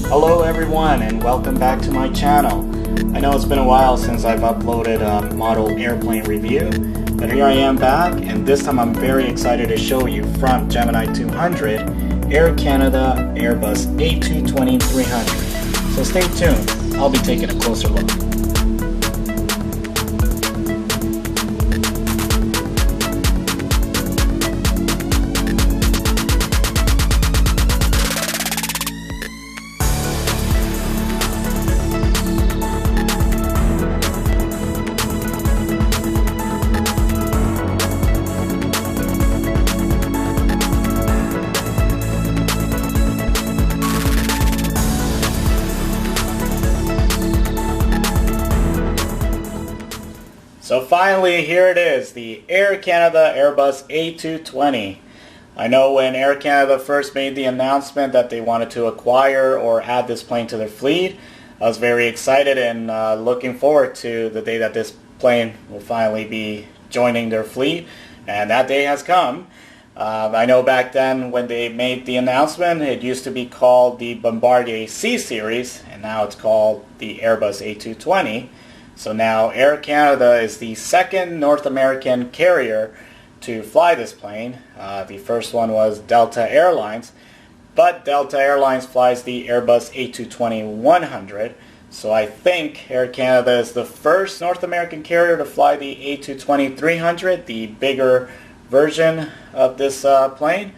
Hello everyone and welcome back to my channel. I know it's been a while since I've uploaded a model airplane review, but here I am back, and this time I'm very excited to show you from Gemini 200 Air Canada Airbus A220-300. So stay tuned, I'll be taking a closer look. So finally, here it is, the Air Canada Airbus A220. I know when Air Canada first made the announcement that they wanted to acquire or add this plane to their fleet, I was very excited and looking forward to the day that this plane will finally be joining their fleet, and that day has come. I know back then when they made the announcement, it used to be called the Bombardier C Series, and now it's called the Airbus A220. So now Air Canada is the second North American carrier to fly this plane. The first one was Delta Airlines, but Delta Airlines flies the Airbus A220-100. So I think Air Canada is the first North American carrier to fly the A220-300, the bigger version of this plane.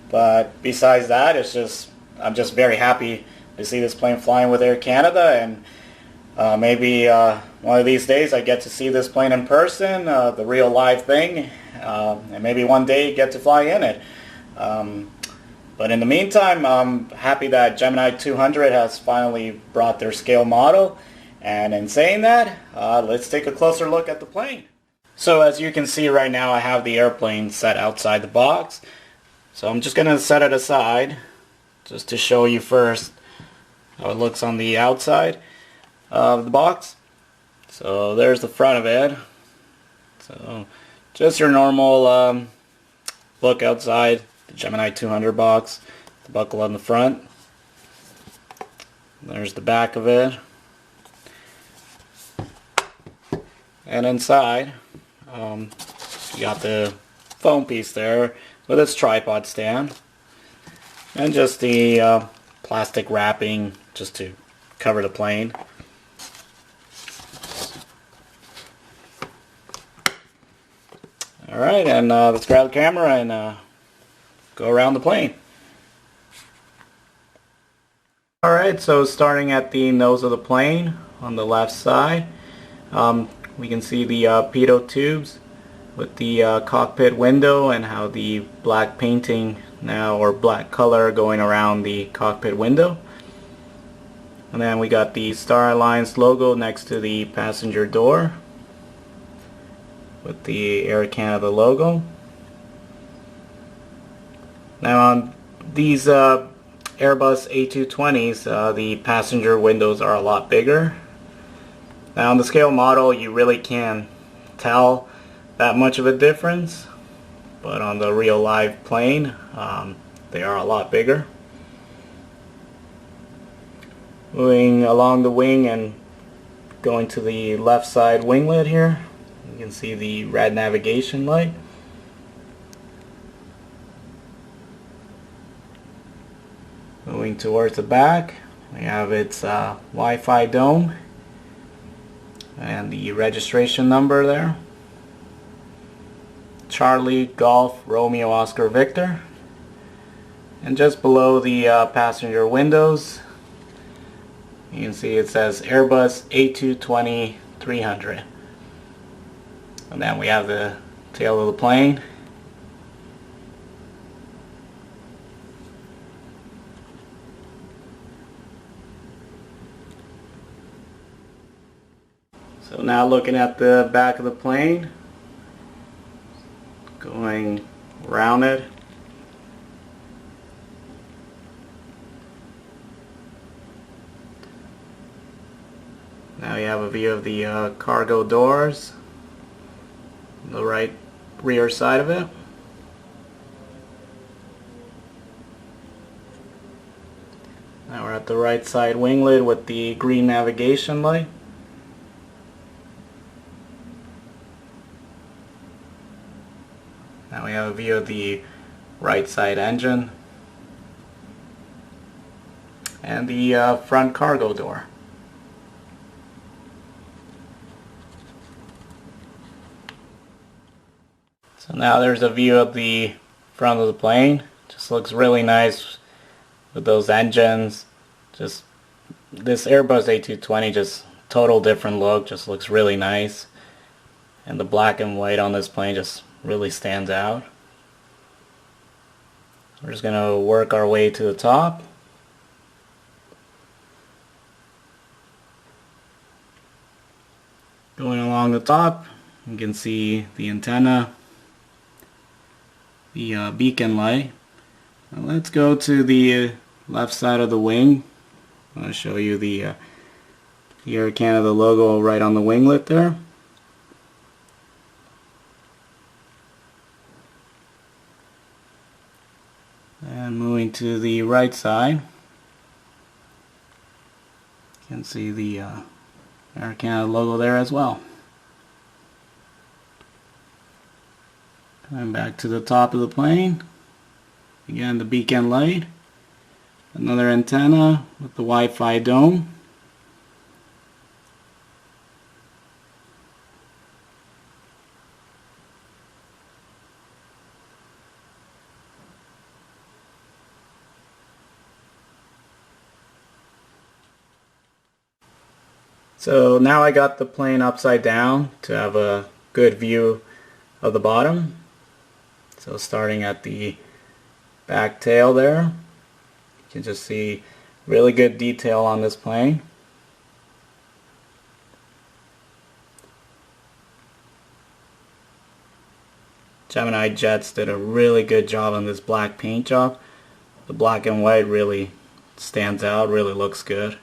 But besides that, I'm just very happy to see this plane flying with Air Canada, and maybe one of these days I get to see this plane in person, the real live thing, and maybe one day get to fly in it. But in the meantime, I'm happy that Gemini 200 has finally brought their scale model. And in saying that, let's take a closer look at the plane. So as you can see right now, I have the airplane set outside the box. So I'm just going to set it aside just to show you first how it looks on the outside of the box. So there's the front of it. So just your normal look outside the Gemini 200 box, the buckle on the front. There's the back of it. And inside, you got the foam piece there with its tripod stand, and just the plastic wrapping just to cover the plane. Alright, and let's grab the camera and go around the plane. Alright, so starting at the nose of the plane on the left side, we can see the pitot tubes with the cockpit window and how the black painting now, or black color, going around the cockpit window. And then we got the Star Alliance logo next to the passenger door with the Air Canada logo. Now on these Airbus A220s, the passenger windows are a lot bigger. Now on the scale model, you really can't tell that much of a difference, but on the real live plane, they are a lot bigger. Moving along the wing and going to the left side winglet here, you can see the red navigation light. Moving towards the back, we have its Wi-Fi dome and the registration number there. Charlie Golf Romeo Oscar Victor. And just below the passenger windows, you can see it says Airbus A220-300. And then we have the tail of the plane. So now looking at the back of the plane, going around it. Now you have a view of the cargo doors, the right rear side of it. the right side winglet with the green navigation light. Now we have a view of the right side engine and the front cargo door. So now there's a view of the front of the plane. Just looks really nice with those engines. Just this Airbus A220, just total different look, just looks really nice. And the black and white on this plane just really stands out. We're just going to work our way to the top. Going along the top, you can see the antenna, the beacon light. Now let's go to the left side of the wing. I'll show you the Air Canada logo right on the winglet there. And moving to the right side, you can see the Air Canada logo there as well. Coming back to the top of the plane, again the beacon light, another antenna with the Wi-Fi dome. So now I got the plane upside down to have a good view of the bottom. So starting at the back tail there, you can just see really good detail on this plane. Gemini Jets did a really good job on this black paint job. The black and white really stands out, really looks good.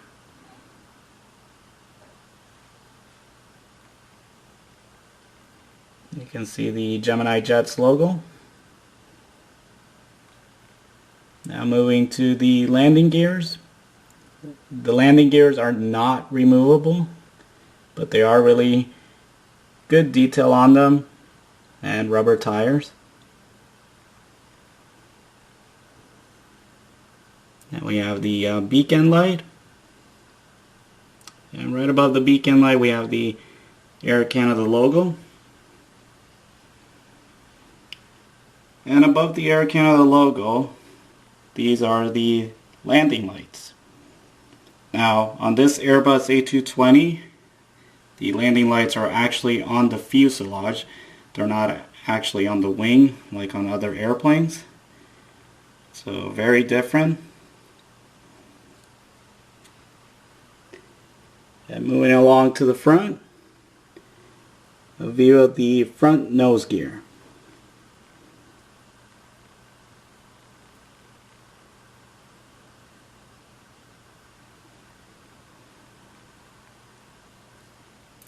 You can see the Gemini Jets logo. Now moving to the landing gears. The landing gears are not removable, but they are really good detail on them, and rubber tires. And we have the beacon light. And right above the beacon light we have the Air Canada logo. And above the Air Canada logo, these are the landing lights. Now, on this Airbus A220, the landing lights are actually on the fuselage. They're not actually on the wing like on other airplanes. So, very different. And moving along to the front, a view of the front nose gear.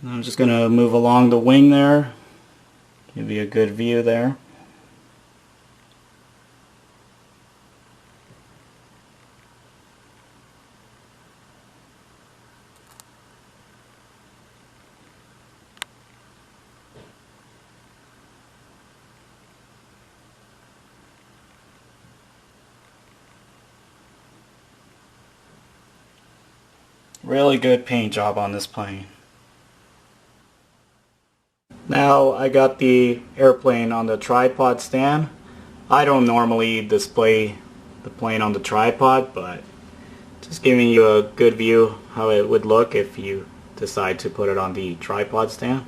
I'm just going to move along the wing there, give you a good view there. Really good paint job on this plane. Now I got the airplane on the tripod stand. I don't normally display the plane on the tripod, but just giving you a good view how it would look if you decide to put it on the tripod stand.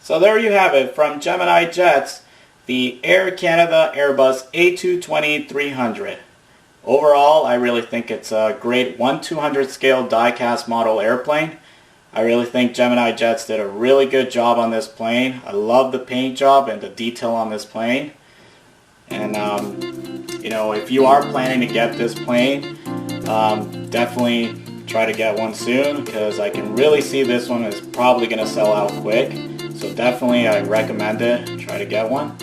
So there you have it from Gemini Jets, the Air Canada Airbus A220-300. Overall, I really think it's a great 1/200 scale diecast model airplane. I really think Gemini Jets did a really good job on this plane. I love the paint job and the detail on this plane. And you know, if you are planning to get this plane, definitely try to get one soon, because I can really see this one is probably going to sell out quick. So definitely I recommend it. Try to get one.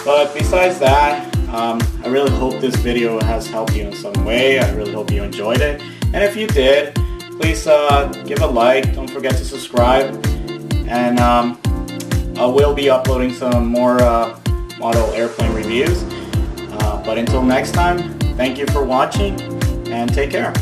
But besides that, I really hope this video has helped you in some way. I really hope you enjoyed it. And if you did, please give a like. Don't forget to subscribe. And I will be uploading some more model airplane reviews. But until next time, thank you for watching and take care.